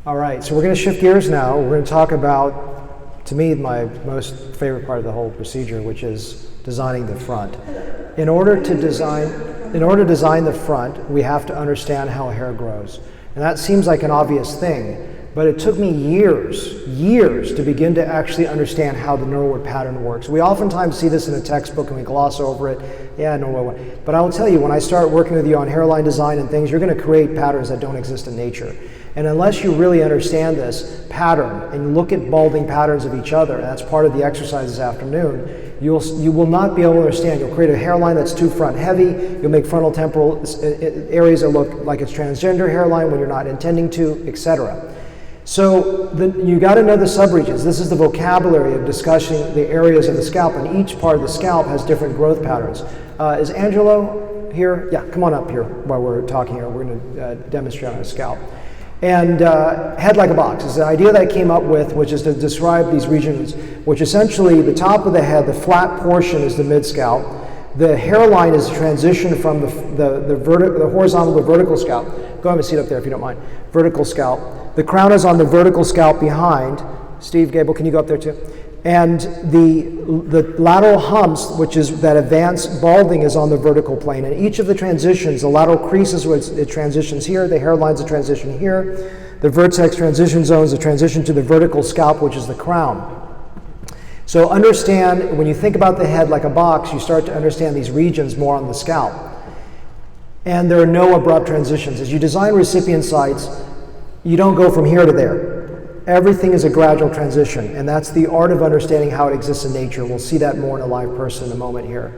All right, so we're going to shift gears now. We're going to talk about, to me, my most favorite part of the whole procedure, which is designing the front. In order to design the front, we have to understand how hair grows. And that seems like an obvious thing, but it took me years to begin to actually understand how the Norwood pattern works. We oftentimes see this in a textbook and we gloss over it. Yeah, Norwood. But I will tell you, when I start working with you on hairline design and things, you're going to create patterns that don't exist in nature. And unless you really understand this pattern and look at balding patterns of each other, and that's part of the exercise this afternoon, you will not be able to understand. You'll create a hairline that's too front heavy. You'll make frontal temporal areas that look like it's transgender hairline when you're not intending to, etc. So you got to know the subregions. This is the vocabulary of discussing the areas of the scalp, and each part of the scalp has different growth patterns. Is Angelo here? Yeah, come on up here while we're talking here. We're going to demonstrate on a scalp. And head like a box is the idea that I came up with, which is to describe these regions, which essentially the top of the head, the flat portion is the mid-scalp. The hairline is a transition from the horizontal to vertical scalp. Go ahead and sit up there if you don't mind. Vertical scalp. The crown is on the vertical scalp behind. Steve, Gable, can you go up there too? And the lateral humps, which is that advanced balding, is on the vertical plane. And each of the transitions, the lateral creases, it transitions here, the hairline's a transition here, the vertex transition zone is a transition to the vertical scalp, which is the crown. So understand, when you think about the head like a box, you start to understand these regions more on the scalp. And there are no abrupt transitions. As you design recipient sites, you don't go from here to there. Everything is a gradual transition, and that's the art of understanding how it exists in nature. We'll see that more in a live person in a moment here.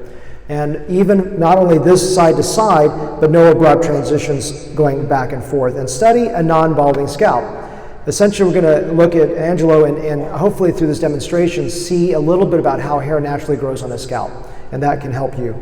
And even not only this side to side, but no abrupt transitions going back and forth. And study a non-balding scalp. Essentially, we're going to look at Angelo and hopefully through this demonstration see a little bit about how hair naturally grows on a scalp, and that can help you.